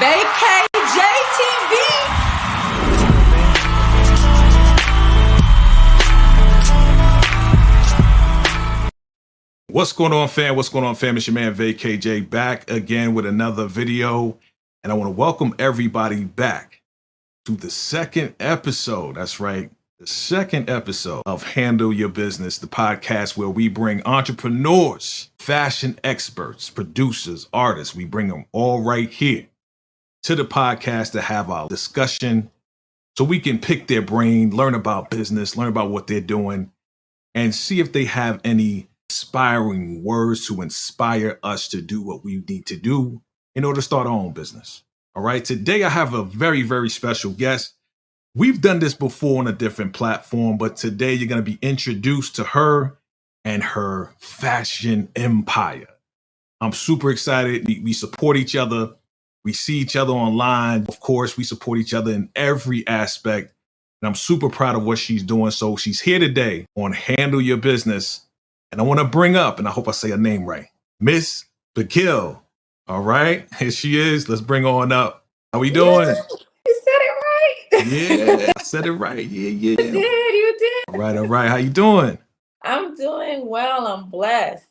Vacay-JayTV. What's going on, fam? What's going on, fam? It's your man Vacay-Jay back again with another video. And I want to welcome everybody back to the second episode. That's right. The second episode of Handle Your Business, the podcast where we bring entrepreneurs, fashion experts, producers, artists. We bring them all right here to the podcast to have our discussion so we can pick their brain, learn about business, learn about what they're doing, and see if they have any inspiring words to inspire us to do what we need to do in order to start our own business. All right. Today, I have a very, very special guest. We've done this before on a different platform, but today you're going to be introduced to her and her fashion empire. I'm super excited. We support each other. We see each other online. Of course, we support each other in every aspect. And I'm super proud of what she's doing. So she's here today on Handle Your Business. And I want to bring up, and I hope I say her name right, Miss Bequille. All right, here she is. Let's bring her on up. How we doing? You said it right. Yeah, I said it right. Yeah. You did. All right. How you doing? I'm doing well. I'm blessed.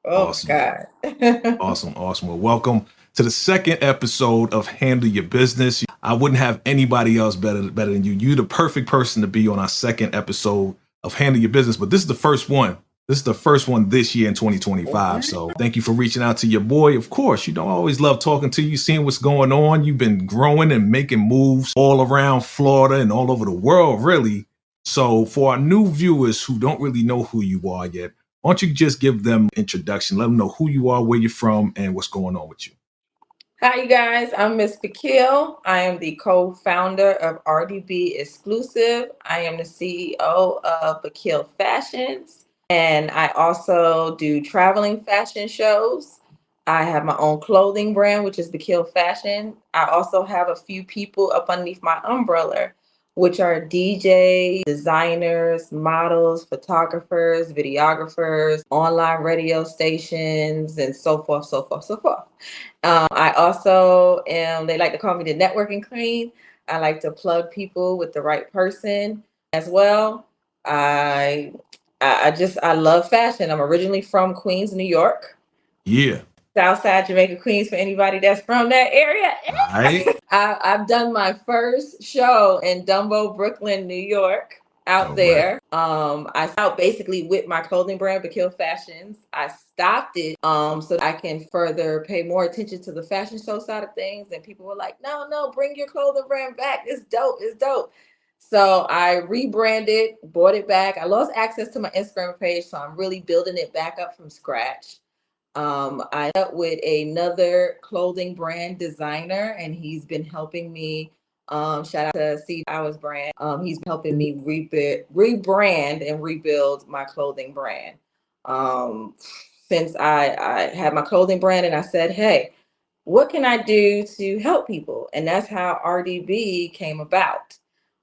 Oh, Awesome. God. Awesome. Well, welcome to the second episode of Handle Your Business. I wouldn't have anybody else better than you. You're the perfect person to be on our second episode of Handle Your Business, but this is the first one. This is the first one this year in 2025. So thank you for reaching out to your boy. Of course, I always love talking to you, seeing what's going on. You've been growing and making moves all around Florida and all over the world, really. So for our new viewers who don't really know who you are yet, why don't you just give them an introduction, let them know who you are, where you're from, and what's going on with you. Hi, you guys. I'm Miss Bequille. I am the co-founder of RDB Exclusive. I am the CEO of Bequille Fashions, and I also do traveling fashion shows. I have my own clothing brand, which is Bequille Fashion. I also have a few people up underneath my umbrella, which are DJ, designers, models, photographers, videographers, online radio stations, and so forth. I also am, they like to call me the networking queen. I like to plug people with the right person as well. I love fashion. I'm originally from Queens, New York. Yeah. Southside Jamaica, Queens, for anybody that's from that area. Right. I've done my first show in Dumbo, Brooklyn, New York, out there. I started basically with my clothing brand, Bequille Fashions. I stopped it so that I can further pay more attention to the fashion show side of things. And people were like, no, bring your clothing brand back. It's dope. So I rebranded, bought it back. I lost access to my Instagram page, so I'm really building it back up from scratch. I met with another clothing brand designer, and he's been helping me. Shout out to C Hours brand. He's helping me rebrand and rebuild my clothing brand. Since I had my clothing brand, and I said, hey, what can I do to help people? And that's how RDB came about.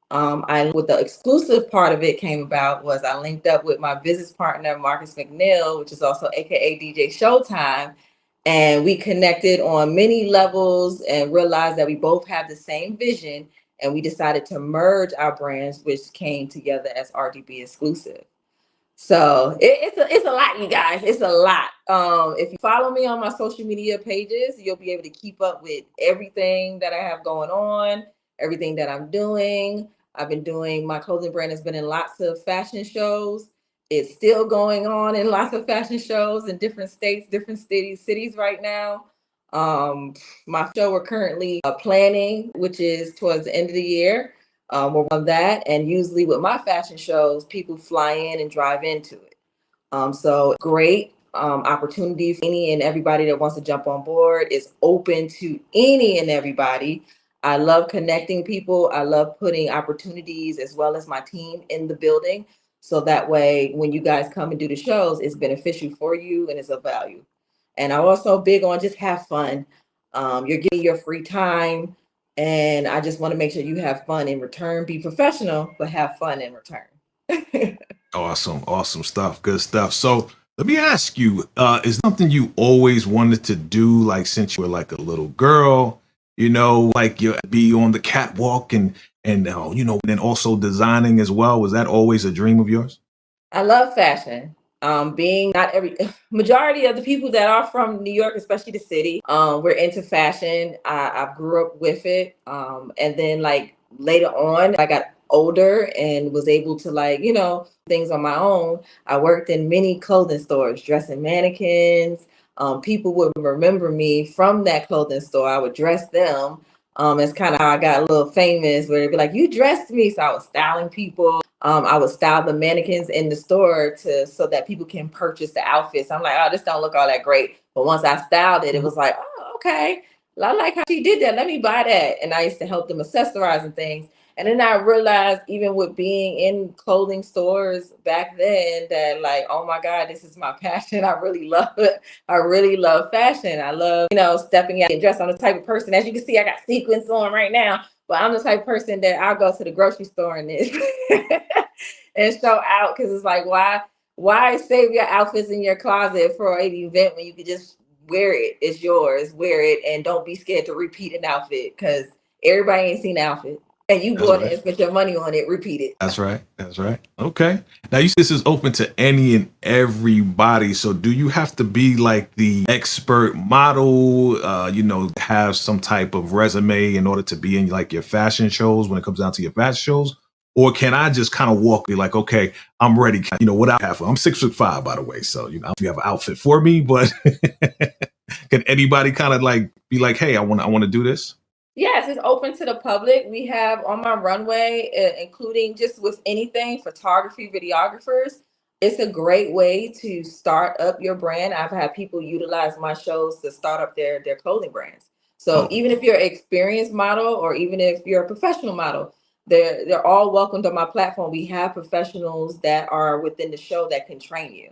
What the exclusive part of it came about was I linked up with my business partner, Marcus McNeil, which is also AKA DJ Showtime. And we connected on many levels and realized that we both have the same vision. And we decided to merge our brands, which came together as RDB Exclusive. So it's a lot, you guys. It's a lot. If you follow me on my social media pages, you'll be able to keep up with everything that I have going on, everything that I'm doing. I've been doing, my clothing brand has been in lots of fashion shows. It's still going on in lots of fashion shows in different states, different cities right now. My show we're currently planning, which is towards the end of the year. We're on that. And usually with my fashion shows, people fly in and drive into it. So great opportunity for any and everybody that wants to jump on board. Is open to any and everybody. I love connecting people. I love putting opportunities as well as my team in the building. So that way, when you guys come and do the shows, it's beneficial for you and it's of value. And I'm also big on just have fun. You're getting your free time. And I just want to make sure you have fun in return. Be professional, but have fun in return. Awesome stuff. Good stuff. So Let me ask you, is something you always wanted to do, like since you were like a little girl, like you be on the catwalk and and then also designing as well? Was that always a dream of yours? I love fashion. Being not every majority of the people that are from New York, especially the city, we're into fashion. I grew up with it. And then like later on, I got older and was able to like, things on my own. I worked in many clothing stores, dressing mannequins. People would remember me from that clothing store. I would dress them. It's kind of how I got a little famous, where they'd be like, "You dressed me," so I was styling people. I would style the mannequins in the store so that people can purchase the outfits. I'm like, oh, this don't look all that great. But once I styled it, it was like, oh, okay. I like how she did that. Let me buy that. And I used to help them accessorize and things. And then I realized, even with being in clothing stores back then, that like, oh my God, this is my passion. I really love it. I really love fashion. I love, stepping out and dressed. I'm the type of person, as you can see, I got sequins on right now. But I'm the type of person that I'll go to the grocery store and this and show out, because it's like, why save your outfits in your closet for an event when you could just wear it? It's yours. Wear it, and don't be scared to repeat an outfit, because everybody ain't seen the outfit. And you That's bought right. it and spent your money on it. Repeat it. That's right. That's right. Okay. Now you said this is open to any and everybody. So do you have to be like the expert model, have some type of resume in order to be in like your fashion shows when it comes down to your fashion shows? Or can I just kind of walk, be like, okay, I'm ready, what I have. I'm 6'5", by the way. So, if you have an outfit for me, but can anybody kind of like be like, hey, I want to do this? Yes, it's open to the public. We have on my runway, including just with anything, photography, videographers. It's a great way to start up your brand. I've had people utilize my shows to start up their clothing brands. So Oh, even if you're an experienced model, or even if you're a professional model, they're all welcomed on my platform. We have professionals that are within the show that can train you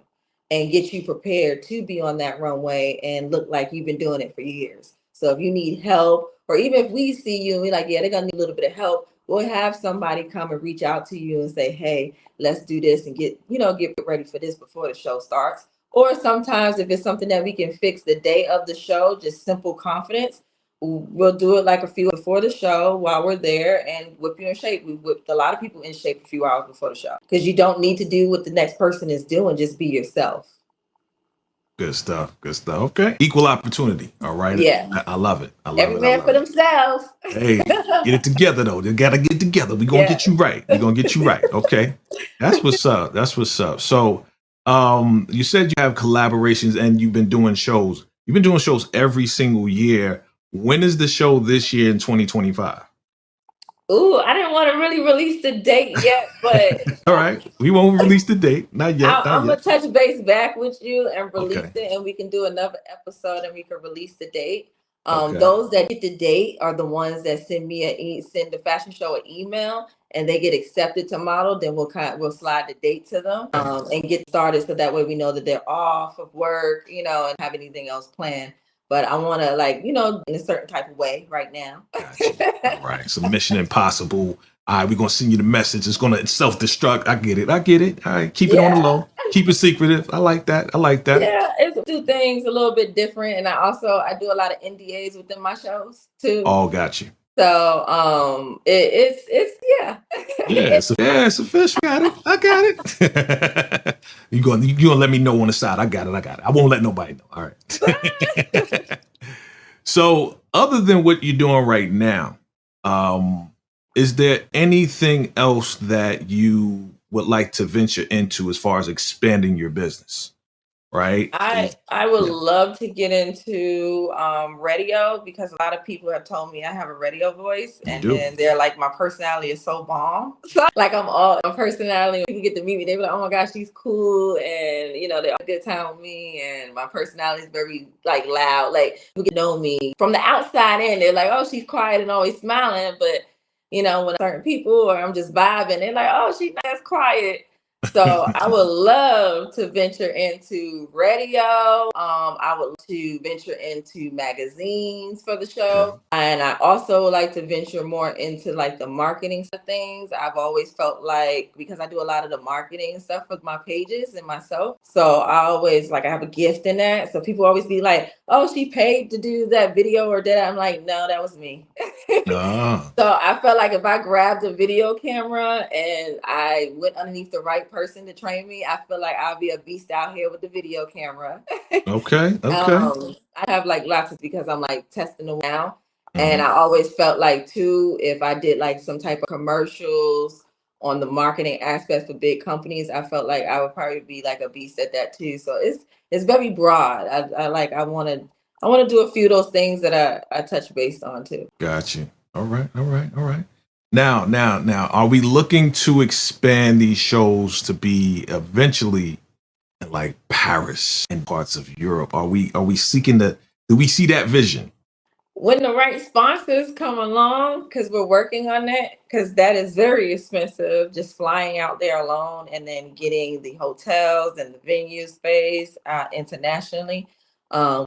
and get you prepared to be on that runway and look like you've been doing it for years. So if you need help, or even if we see you and we're like, yeah, they're gonna need a little bit of help, we'll have somebody come and reach out to you and say, hey, let's do this and get ready for this before the show starts. Or sometimes if it's something that we can fix the day of the show, just simple confidence, we'll do it like a few before the show while we're there and whip you in shape. We whipped a lot of people in shape a few hours before the show, because you don't need to do what the next person is doing. Just be yourself. good stuff. Good stuff. Okay. Equal opportunity. All right. Yeah. I love it. I love Every it. man for themselves. Hey, get it together though. They gotta get together. We're gonna get you right. We're gonna get you right. Okay. That's what's up. That's what's up. So you said you have collaborations and you've been doing shows. You've been doing shows every single year. When is the show this year in 2025? Ooh, I didn't want to really release the date yet, but All right. We won't release the date. Not yet. I'm gonna touch base back with you and release Okay. it, and we can do another episode and we can release the date. Okay. Those that get the date are the ones that send the fashion show an email and they get accepted to model. Then we'll slide the date to them and get started, so that way we know that they're off of work, and have anything else planned. But I want to in a certain type of way right now. Gotcha. All right. So Mission Impossible. All right, we're gonna send you the message. It's gonna self-destruct. I get it. All right, keep it on the low. Keep it secretive. I like that. Yeah, it's do things a little bit different. And I do a lot of NDAs within my shows too. Oh, got you. So it's yeah. It's official. I got it. you gonna let me know on the side. I got it. I won't let nobody know. All right. So other than what you're doing right now, is there anything else that you would like to venture into as far as expanding your business? Right. I would love to get into radio, because a lot of people have told me I have a radio voice, and then they're like, my personality is so bomb. So like my personality, when people get to meet me, they be like, oh my gosh, she's cool, and they have a good time with me, and my personality is very like loud. Like people get to know me from the outside in, they're like, oh, she's quiet and always smiling, but when certain people, or I'm just vibing, they're like, oh, she's nice, quiet. So I would love to venture into radio. I would to venture into magazines for the Okay. show. And I also would like to venture more into like the marketing side of things. I've always felt like because I do a lot of the marketing stuff with my pages and myself. So I always like I have a gift in that. So people always be like, oh, she paid to do that video or did I? I'm like, no, that was me. Ah, So I felt like if I grabbed a video camera and I went underneath the right person to train me, I feel like I'll be a beast out here with the video camera. okay, okay. I have like lots of because I'm like testing the now. And Hmm. I always felt like too, if I did like some type of commercials on the marketing aspect for big companies, I felt like I would probably be like a beast at that too. So it's very broad. I want to do a few of those things that I touch based on too. Got you. All right, all right, all right. Now, are we looking to expand these shows to be eventually in like Paris and parts of Europe? Are we seeking the? Do we see that vision? When the right sponsors come along, because we're working on that, because that is very expensive, just flying out there alone and then getting the hotels and the venue space internationally.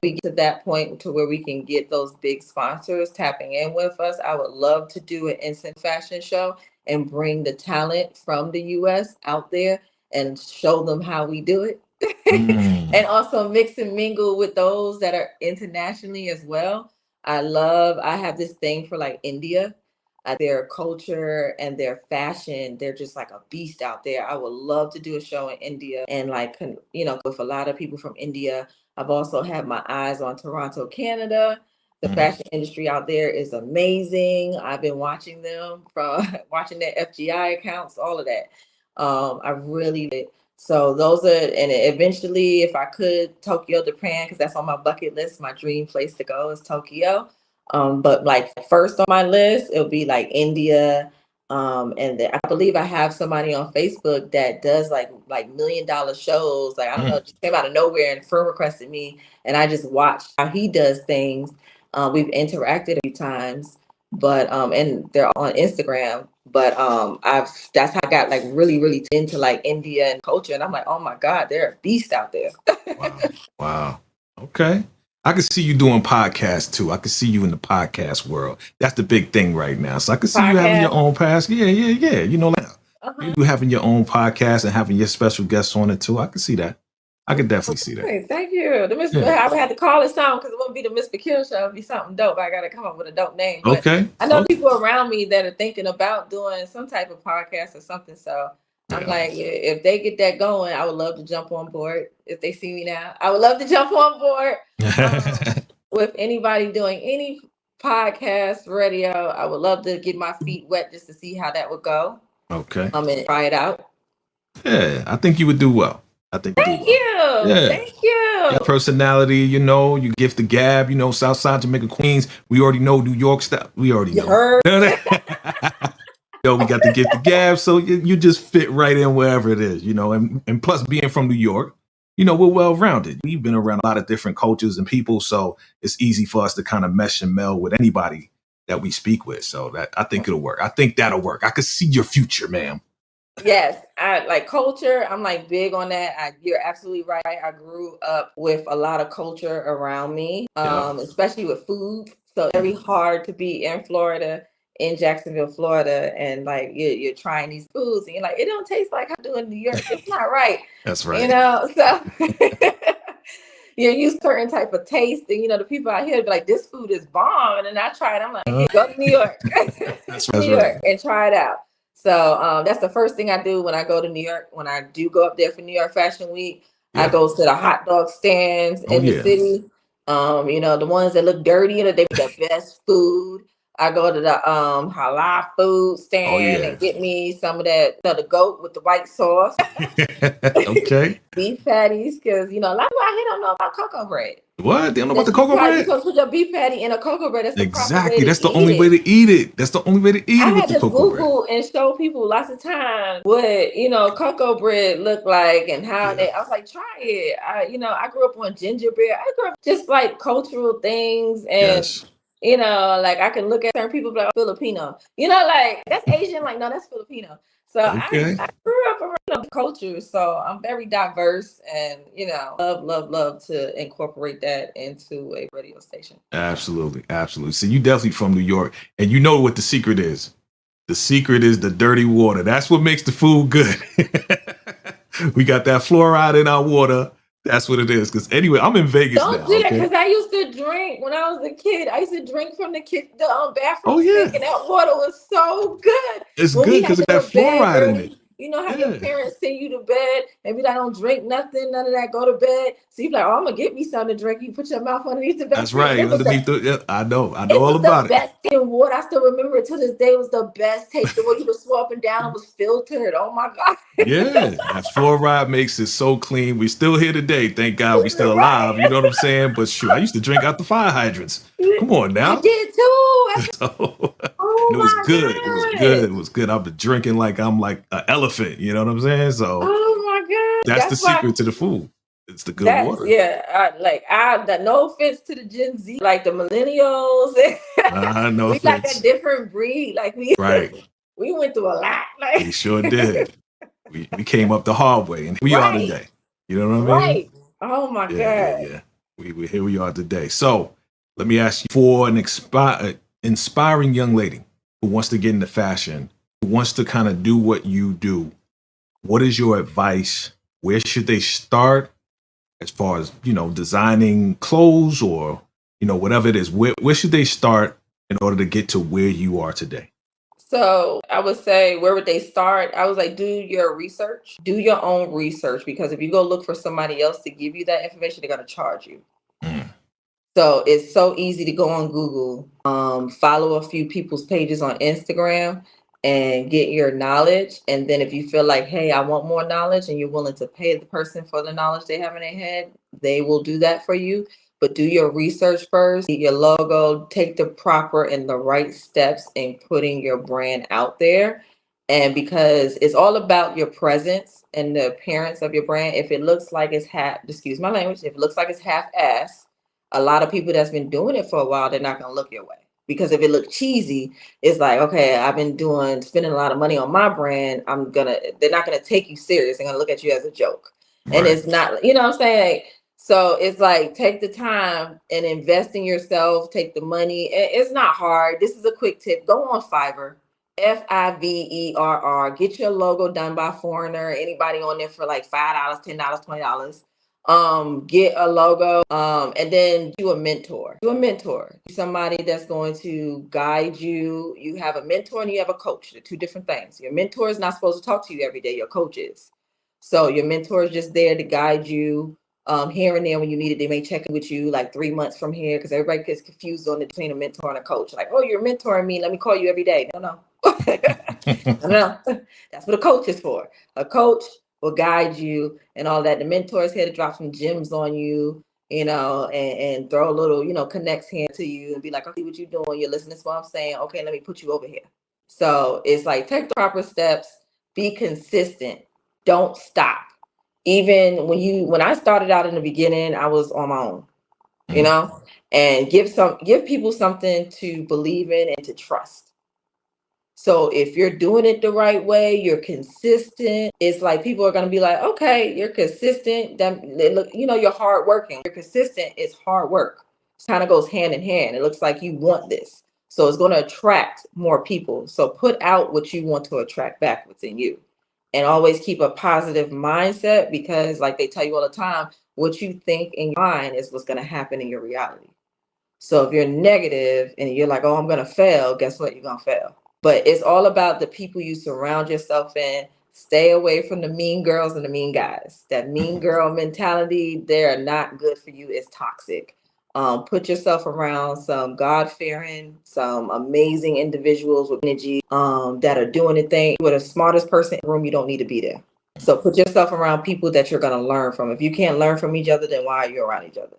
We get to that point to where we can get those big sponsors tapping in with us. I would love to do an instant fashion show and bring the talent from the US out there and show them how we do it. Mm, And also mix and mingle with those that are internationally as well. I have this thing for like India, their culture and their fashion. They're just like a beast out there. I would love to do a show in India and like, with a lot of people from India. I've also had my eyes on Toronto, Canada. The mm. fashion industry out there is amazing. I've been watching them from watching their FGI accounts, all of that. I really so those are, and eventually, if I could, Tokyo, Japan, because that's on my bucket list. My dream place to go is Tokyo. But like first on my list, it'll be like India. I believe I have somebody on Facebook that does like $1 million shows. Like I don't know, Mm. it just came out of nowhere and firm requested me, and I just watched how he does things. We've interacted a few times, but and they're on Instagram. But I've that's how I got like really into like India and culture, and I'm like, oh my god, they're a beast out there. Wow, wow. Okay. I can see you doing podcasts too. I can see you in the podcast world. That's the big thing right now. So I can see you having your Podcast. own podcast. Yeah, yeah, yeah. Like, Uh-huh. you having your own podcast and having your special guests on it too. I can see that. I can definitely see that. Okay, thank you. Yeah. I would have to call it something because it wouldn't be the Miss Bequille show. It'd be something dope. I got to come up with a dope name. But Okay. I know Okay. people around me that are thinking about doing some type of podcast or something. So I'm Yeah. like, if they get that going, I would love to jump on board. If they see me now, I would love to jump on board. With anybody doing any podcast, radio, I would love to get my feet wet just to see how that would go. Okay. And try it out. Yeah, I think you would do well. I think you Thank do well. you. Yeah. Thank you. Your personality, you gift the gab, Southside Jamaica, Queens. We already know New York stuff. We already You know. heard? We got to gift the gab, so you just fit right in wherever it is, and plus being from New York, we're well rounded. We've been around a lot of different cultures and people, so it's easy for us to kind of mesh and meld with anybody that we speak with. So that I think it'll work. I think that'll work. I could see your future, ma'am. Yes, I like culture. I'm like big on that. You're absolutely right. I grew up with a lot of culture around me, Yeah. especially with food. So it's very hard to be in Florida, in Jacksonville, Florida, and like you're trying these foods, and you're like, it don't taste like I do in New York. It's not right. That's right. So you use certain type of taste, and the people out here be like, this food is bomb, and then I try it. I'm like, hey, go to New York, That's New York, right. and try it out. So that's the first thing I do when I go to New York. When I do go up there for New York Fashion Week, Yeah. I go to the hot dog stands in the city. The ones that look dirty, they be the best food. I go to the halal food stand and get me some of that, the goat with the white sauce. Okay. Beef patties, because a lot of people out here don't know about cocoa bread. What? They don't know about the cocoa bread? You're supposed to put your beef patty in a cocoa bread. That's the Exactly. That's the eat only it. way to eat it. That's the only way to eat I it with had the to cocoa bread. Google and show people lots of times what cocoa bread look like and how I was like, try it. I grew up on gingerbread. I grew up just like cultural things, and Yes. You know, like I can look at certain people like Filipino. You know, like that's Asian. Like no, that's Filipino. So Okay. I grew up around the culture, so I'm very diverse, and love to incorporate that into a radio station. Absolutely, absolutely. So you definitely from New York, and you know what the secret is. The secret is the dirty water. That's what makes the food good. We got that fluoride in our water. That's what it is. Because anyway, I'm in Vegas Don't now. do that, Okay. because I used to drink when I was a kid. I used to drink from the Oh bathroom yeah, sink, and that water was so good. it's When good we had because to of that go to bed fluoride in it. early, you know how your Yeah, parents send you to bed and be like, "Don't drink nothing, none of that. Go to bed." So you be like, "Oh, I'm gonna get me something to drink." You put your mouth underneath the that's bathroom. right. Underneath the, yeah, I know It all was the about it. best in water. I still remember it to this day. It was the best taste. The way you would swirl up and down, it was filtered. Oh my god! Yeah, that fluoride makes it so clean. We're still here today. Thank God we still Right? alive. You know what I'm saying? But shoot, I used to drink out the fire hydrants. Come on I now. did too. So, Oh and it was my good. It was god! good. It was good. I've been drinking like I'm like an elephant. You know what I'm saying? So Oh my god! that's the That's why. secret to the food. It's the good That's water. yeah. No offense to the Gen Z, like the millennials. No We like a offense. different breed. Like we Right. we went through a lot. We Like sure did. We came up the hard way, and we are right, today. You know what I mean? right. Oh my Yeah, yeah, god. yeah. We here we are today. So let me ask you, for an inspiring young lady who wants to get into fashion, who wants to kind of do what you do, what is your advice? Where should they start as far as, designing clothes or, whatever it is? Where should they start in order to get to where you are today? So I would say, where would they start? I was like, do your research, do your own research, because if you go look for somebody else to give you that information, they're gonna charge you. Mm, So it's so easy to go on Google, follow a few people's pages on Instagram and get your knowledge. And then if you feel like, hey, I want more knowledge, and you're willing to pay the person for the knowledge they have in their head, they will do that for you. But do your research first, get your logo, take the proper and the right steps in putting your brand out there. And because it's all about your presence and the appearance of your brand. If it looks like it's excuse my language, if it looks like it's half-assed, a lot of people that's been doing it for a while, they're not going to look your way. Because if it looks cheesy, it's like, okay, I've been spending a lot of money on my brand. They're not going to take you serious. They're going to look at you as a joke. And right. it's not, you know what I'm saying? So it's like, take the time and invest in yourself, take the money. It's not hard. This is a quick tip. Go on Fiverr, Fiverr. Get your logo done by a foreigner, anybody on there for like $5, $10, $20. Get a logo, and then do a mentor. Somebody that's going to guide you. You have a mentor and you have a coach. They're two different things. Your mentor is not supposed to talk to you every day. Your coach is. So your mentor is just there to guide you, here and there when you need it. They may check in with you like 3 months from here, because everybody gets confused on between a mentor and a coach. Like, oh, you're mentoring me, let me call you every day. No. No. That's what a coach is for. A coach will guide you and all that. The mentor is here to drop some gems on you, and throw a little, connects hand to you and be like, I see what you're doing. You're listening to what I'm saying. Okay, let me put you over here. So it's like, take the proper steps, be consistent, don't stop. Even when I started out in the beginning, I was on my own, you Mm, know, and give people something to believe in and to trust. So if you're doing it the right way, you're consistent. It's like people are gonna be like, okay, you're consistent. Look, you're hardworking. You're consistent. It's hard work. It kind of goes hand in hand. It looks like you want this, so it's going to attract more people. So put out what you want to attract back within you, and always keep a positive mindset, because, like they tell you all the time, what you think in your mind is what's going to happen in your reality. So if you're negative and you're like, oh, I'm going to fail, guess what? You're going to fail. But it's all about the people you surround yourself in. Stay away from the mean girls and the mean guys. That mean girl mentality, they're not good for you. It's toxic. Put yourself around some God-fearing, some amazing individuals with energy, that are doing the thing. You're the smartest person in the room. You don't need to be there. So put yourself around people that you're going to learn from. If you can't learn from each other, then why are you around each other?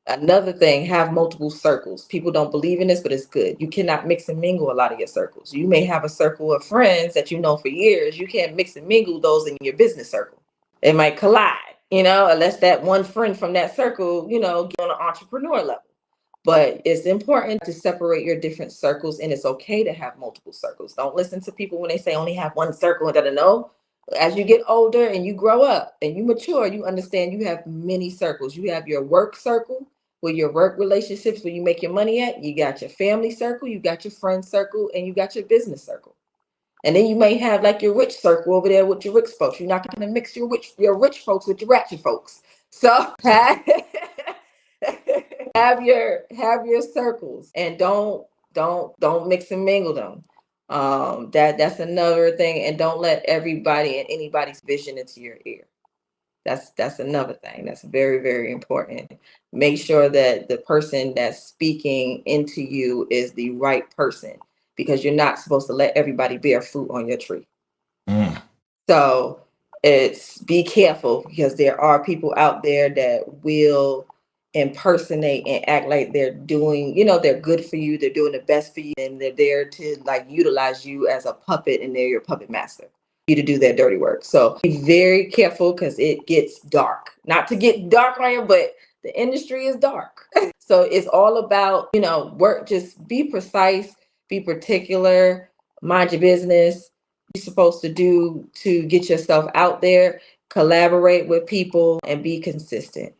Another thing, have multiple circles. People don't believe in this, but it's good. You cannot mix and mingle a lot of your circles. You may have a circle of friends that you know for years. You can't mix and mingle those in your business circle. It might collide, unless that one friend from that circle, get on an entrepreneur level. But it's important to separate your different circles, and it's okay to have multiple circles. Don't listen to people when they say only have one circle and don't know. As you get older and you grow up and you mature, you understand you have many circles. You have your work circle, where your work relationships, where you make your money at. You got your family circle, you got your friend circle, and you got your business circle. And then you may have like your rich circle over there with your rich folks. You're not going to mix your rich folks with your ratchet folks. So have your circles, and don't mix and mingle them. That's another thing. And don't let everybody and anybody's vision into your ear. That's another thing that's very, very important. Make sure that the person that's speaking into you is the right person, because you're not supposed to let everybody bear fruit on your tree. So be careful, because there are people out there that will impersonate and act like they're doing, they're good for you, they're doing the best for you, and they're there to like utilize you as a puppet, and they're your puppet master, you to do their dirty work. So be very careful, because it gets dark. Not to get dark on you, but the industry is dark. So it's all about, work. Just be precise, be particular, mind your business. You're supposed to do to get yourself out there, collaborate with people, and be consistent.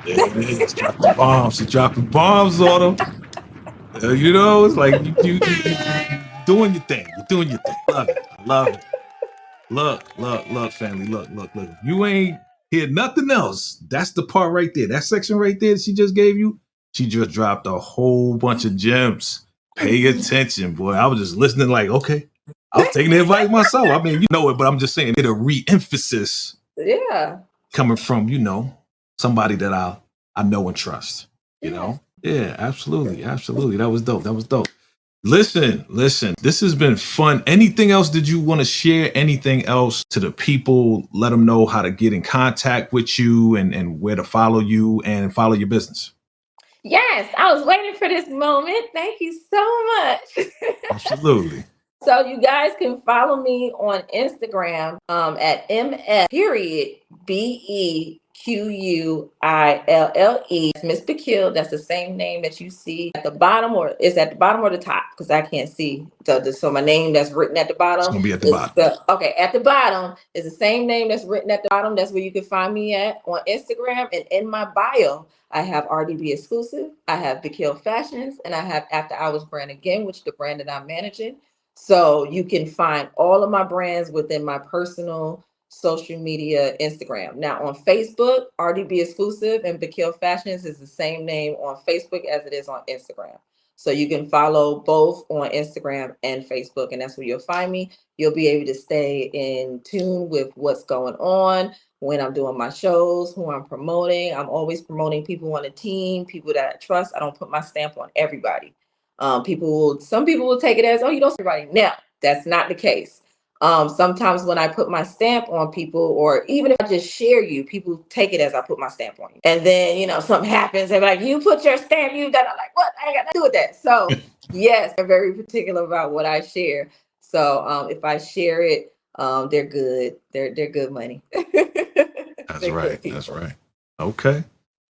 There it is. Drop the bombs. You're dropping bombs on them. It's like you doing your thing. You're doing your thing. Love it. I love it. Look, family. Look. You ain't hear nothing else. That's the part right there. That section right there that she just gave you. She just dropped a whole bunch of gems. Pay attention, boy. I was just listening like, okay. I was taking the advice myself. I mean, you know it, but I'm just saying it a re-emphasis. Yeah. Coming from, somebody that I know and trust. Yeah, absolutely. That was dope. Listen. This has been fun. Anything else? Did you want to share anything else to the people? Let them know how to get in contact with you and where to follow you and follow your business. Yes, I was waiting for this moment. Thank you so much. Absolutely. So you guys can follow me on Instagram at MS.Bequille. Miss Bequille. That's the same name that you see at the bottom, or is at the bottom or the top? Because I can't see. So my name that's written at the bottom. It's gonna be at the bottom. At the bottom is the same name that's written at the bottom. That's where you can find me at on Instagram. And in my bio, I have RDB Exclusive, I have Bequille Fashions, and I have After Hours Brand Again, which is the brand that I'm managing. So you can find all of my brands within my personal social media Instagram. Now on Facebook, RDB Exclusive and Bequille Fashions is the same name on Facebook as it is on Instagram. So you can follow both on Instagram and Facebook, and that's where you'll find me. You'll be able to stay in tune with what's going on, when I'm doing my shows, who I'm promoting. I'm always promoting people on the team, people that I trust. I don't put my stamp on everybody. Some people will take it as, oh, you don't see everybody. No, that's not the case. Sometimes when I put my stamp on people, or even if I just share you, people take it as I put my stamp on you. And then, something happens. They're like, you put your stamp, you got. I'm like, what? I ain't got nothing to do with that. So yes, they're very particular about what I share. So if I share it, they're good. They're good money. That's right. That's right. Okay.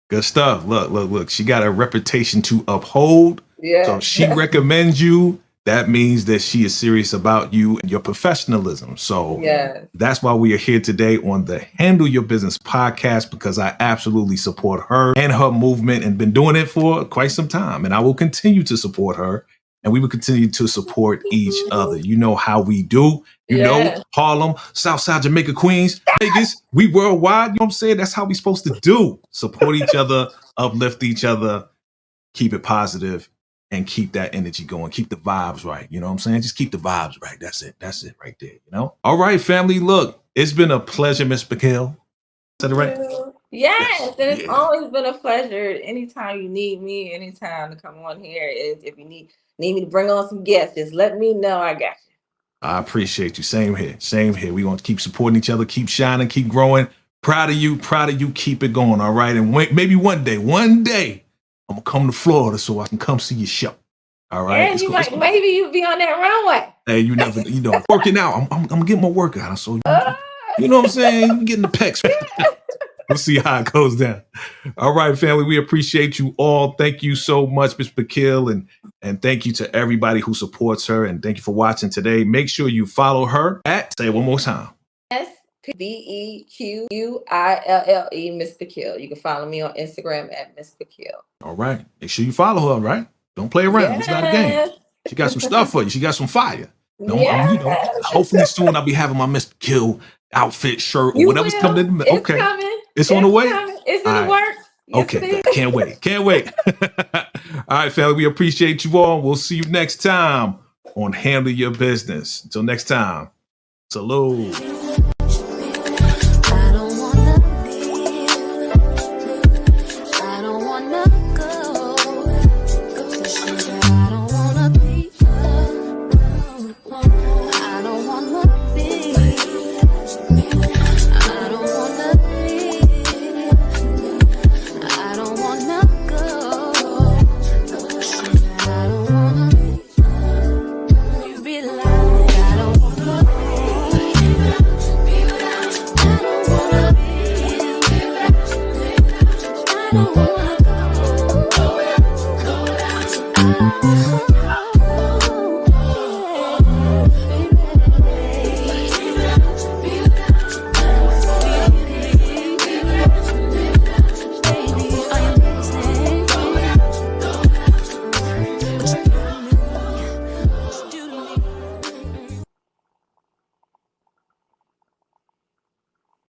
Good stuff. Look. She got a reputation to uphold. Yeah. So if she recommends you, that means that she is serious about you and your professionalism. So that's why we are here today on the Handle Your Business podcast, because I absolutely support her and her movement and been doing it for quite some time. And I will continue to support her, and we will continue to support each other. You know how we do. You know, Harlem, Southside, Jamaica, Queens, Vegas, we worldwide. You know what I'm saying? That's how we supposed to do. Support each other, uplift each other, keep it positive, and keep that energy going. Keep the vibes right. You know what I'm saying? Just keep the vibes right. That's it right there, All right, family. Look, it's been a pleasure, Miss Bequille. Is that right? Yes, and it's always been a pleasure. Anytime you need me, anytime to come on here. If you need me to bring on some guests, just let me know. I got you. I appreciate you. Same here. We want to keep supporting each other, keep shining, keep growing. Proud of you. Keep it going. All right. And maybe one day, I'm going to come to Florida so I can come see your show. All right. And maybe you'll be on that runway. Hey, you never, working out. I'm going to get my workout. So, you know what I'm saying? I'm getting the pecs. We'll see how it goes down. All right, family. We appreciate you all. Thank you so much, Miss Bequille, and thank you to everybody who supports her. And thank you for watching today. Make sure you follow her at, say it one more time. Bequille, Miss Bequille. You can follow me on Instagram at Miss Bequille. All right. Make sure you follow her, right? Don't play around. Yes. It's not a game. She got some stuff for you. She got some fire. Yes. You know, hopefully soon I'll be having my Miss Bequille outfit, shirt, or whatever's coming in. It's coming. It's on the way? Coming. It's in the works. Yes, okay. Can't wait. Can't wait. All right, family. We appreciate you all. We'll see you next time on Handle Your Business. Until next time. Salute. I don't wanna go.